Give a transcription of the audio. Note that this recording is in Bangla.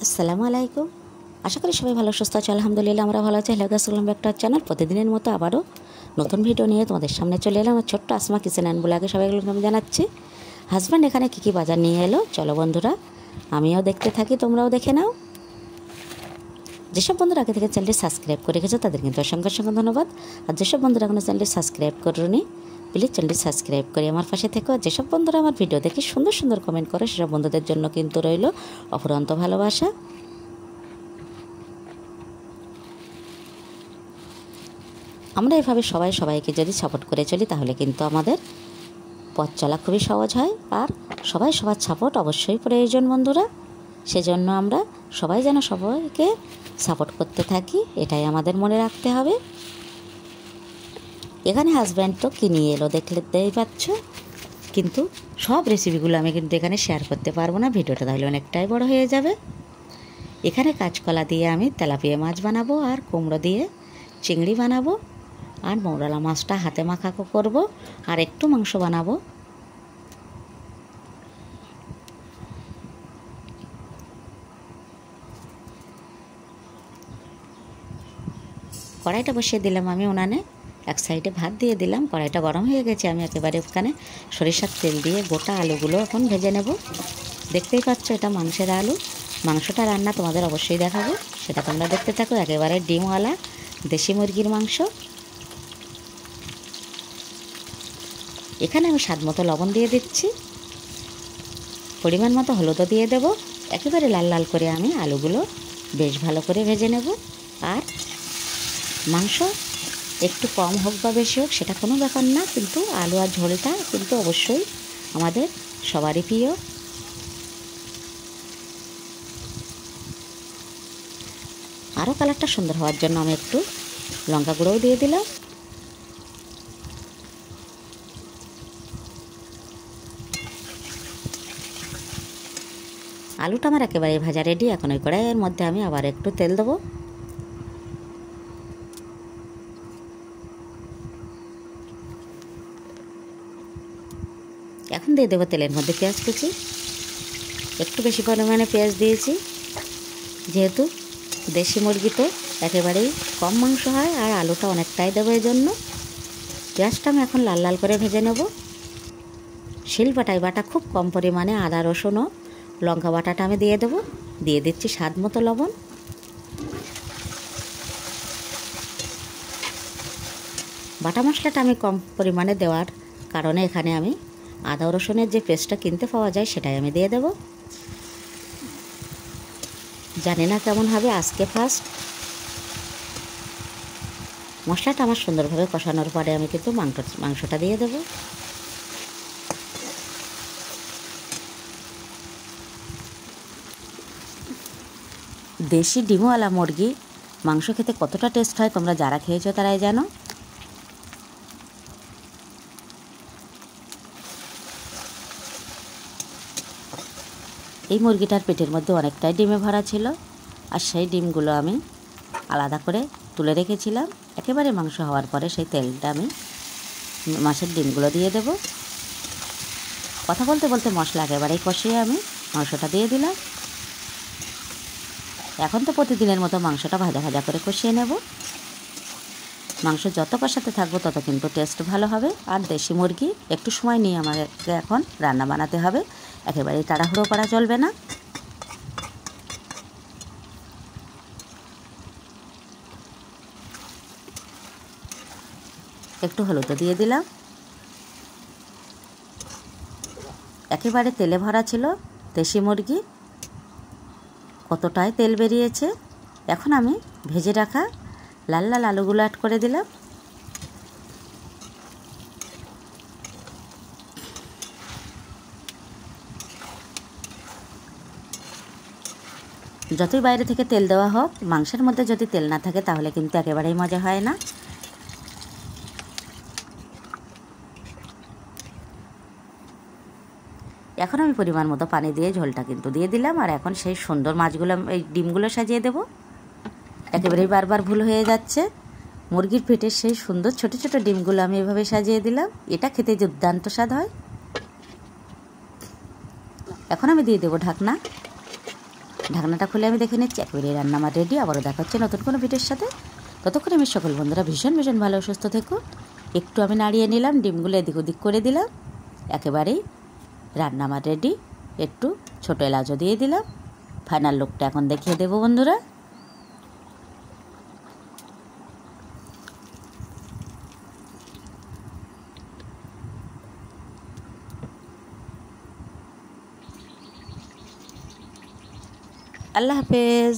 আসসালামু আলাইকুম। আশা করি সবাই ভালো সুস্থ আছে। আলহামদুলিল্লাহ আমরা ভালো আছি। Hello guys, welcome back to our channel. প্রতিদিনের মতো আবারও নতুন ভিডিও নিয়ে তোমাদের সামনে চলে এলাম। আমার ছোট্ট আসমা কিচেন অ্যান্ড ব্লগে সবাইকে ওয়েলকাম জানাচ্ছি। হাজব্যান্ড এখানে কী বাজার নিয়ে এলো চলো বন্ধুরা আমিও দেখতে থাকি, তোমরাও দেখে নাও। যেসব বন্ধুরা আগে থেকে চ্যানেলটি সাবস্ক্রাইব করে রেখেছো তাদের কিন্তু অসংখ্য ধন্যবাদ। আর যেসব বন্ধুরা এখনো চ্যানেলটি সাবস্ক্রাইব করোনি প্লিজ চ্যানেলটি সাবস্ক্রাইব করে আমার পাশে থেকো। আর যেসব বন্ধুরা আমার ভিডিও দেখে সুন্দর সুন্দর কমেন্ট করে সেসব বন্ধুদের জন্য কিন্তু রইল অফুরন্ত ভালোবাসা। আমরা এভাবে সবাইকে যদি সাপোর্ট করে চলি তাহলে কিন্তু আমাদের পথ চলা খুবই সহজ হয়। আর সবার সাপোর্ট অবশ্যই প্রয়োজন বন্ধুরা। সেজন্য আমরা সবাই যেন সবাইকে সাপোর্ট করতে থাকি, এটাই আমাদের মনে রাখতে হবে। এখানে হাজব্যান্ড তো কি নিয়ে এলো দেখতেই পাচ্ছ, কিন্তু সব রেসিপিগুলো আমি কিন্তু এখানে শেয়ার করতে পারবো না, ভিডিওটা তাহলে অনেকটাই বড় হয়ে যাবে। এখানে কাঁচকলা দিয়ে আমি তেলাপিয়া মাছ বানাবো, আর কুমড়ো দিয়ে চিংড়ি বানাবো, আর মৌরলা মাছটা হাতে মাখা করব, আর একটু মাংস বানাবো। কড়াইটা বসিয়ে দিলাম আমি উনানে, এক সাইডে ভাত দিয়ে দিলাম। কড়াইটা গরম হয়ে গেছে, আমি একেবারে ওখানে সরিষার তেল দিয়ে গোটা আলুগুলো এখন ভেজে নেব। দেখতেই পাচ্ছ এটা মাংসের আলু। মাংসটা রান্না তোমাদের অবশ্যই দেখাবো, সেটা তোমরা দেখতে থাকো। একেবারে ডিমওয়ালা দেশি মুরগির মাংস। এখানে আমি স্বাদ মতো লবণ দিয়ে দিচ্ছি, পরিমাণ মতো হলুদও দিয়ে দেব। একেবারে লাল লাল করে আমি আলুগুলো বেশ ভালো করে ভেজে নেব। আর মাংস একটু কম হোক বা বেশি হোক সেটা কোনো ব্যাপার না, কিন্তু আলু আর ঝোলটা কিন্তু অবশ্যই আমাদের সবারই প্রিয়। আরও কালারটা সুন্দর হওয়ার জন্য আমি একটু লঙ্কা গুঁড়োও দিয়ে দিলাম। আলুটা আমার একেবারে ভাজা রেডি। এখন ওই কড়াইয়ের মধ্যে আমি আবার একটু তেল দেবো। এখন দিয়ে দেবো তেলের মধ্যে পেঁয়াজ কুচি। একটু বেশি পরিমাণে পেঁয়াজ দিয়েছি, যেহেতু দেশি মুরগি তো একেবারেই কম মাংস হয়, আর আলুটা অনেকটাই দেবো। এই জন্য পেঁয়াজটা আমি এখন লাল লাল করে ভেজে নেব। শিলবাটায় বাটা খুব কম পরিমাণে আদা রসুন ও লঙ্কা বাটাটা আমি দিয়ে দেবো। দিয়ে দিচ্ছি স্বাদ মতো লবণ। বাটা মশলাটা আমি কম পরিমাণে দেওয়ার কারণে এখানে আমি আদা রসুনের যে পেস্টটা কিনতে পাওয়া যায় সেটাই আমি দিয়ে দেব। জানি না কেমন হবে, আজকে ফার্স্ট। মশলাটা আমার সুন্দরভাবে কষানোর পরে আমি কিন্তু মাংসটা দিয়ে দেব। দেশি ডিমওয়ালা মুরগি মাংস খেতে কতটা টেস্ট হয় তোমরা যারা খেয়েছো তারাই জানো। এই মুরগিটার পেটের মধ্যে অনেকটাই ডিমে ভরা ছিল, আর সেই ডিমগুলো আমি আলাদা করে তুলে রেখেছিলাম। একেবারে মাংস হওয়ার পরে সেই তেলটা আমি মাছের ডিমগুলো দিয়ে দেব। কথা বলতে বলতে মশলা একেবারেই কষিয়ে আমি মাংসটা দিয়ে দিলাম। এখন তো প্রতিদিনের মতো মাংসটা ভাজা ভাজা করে কষিয়ে নেব। মাংস যত কষাতে থাকবো তত কিন্তু টেস্ট ভালো হবে। আর দেশি মুরগি একটু সময় নিয়ে আমাদেরকে এখন রান্না বানাতে হবে, একেবারেই তাড়াহুড়ো করা চলবে না। একটু হলুদও দিয়ে দিলাম। একেবারে তেলে ভরা ছিল দেশি মুরগি, কতটাই তেল বেরিয়েছে। এখন আমি ভেজে রাখা লাল লাল আলুগুলো অ্যাড করে দিলাম। যতই বাইরে থেকে তেল দেওয়া হোক, মাংসের মধ্যে যদি তেল না থাকে তাহলে কিন্তু একেবারেই মজা হয় না। এখন আমি পরিমাণ মতো পানি দিয়ে ঝোলটা কিন্তু দিয়ে দিলাম। আর এখন সেই সুন্দর মাছগুলো, এই ডিমগুলো সাজিয়ে দেব। একেবারেই বারবার ভুল হয়ে যাচ্ছে। মুরগির পেটের সেই সুন্দর ছোট ছোট ডিমগুলো আমি এভাবে সাজিয়ে দিলাম। এটা খেতে দুর্দান্ত স্বাদ হয়। এখন আমি দিয়ে দেবো ঢাকনা। ঢাকনাটা খুলে আমি দেখে নিচ্ছি, একেবারে রান্না আমার রেডি। আবারও দেখা হচ্ছে নতুন কোনো ভিডিওর সাথে। ততক্ষণে আমি সকল বন্ধুরা ভীষণ ভীষণ ভালো সুস্থ থেকো। একটু আমি নাড়িয়ে নিলাম, ডিমগুলো এদিক ওদিক করে দিলাম। একেবারেই রান্না আমার রেডি। একটু ছোটো এলাচও দিয়ে দিলাম। ফাইনাল লুকটা এখন দেখিয়ে দেবো বন্ধুরা। আল্লাহ হাফেজ।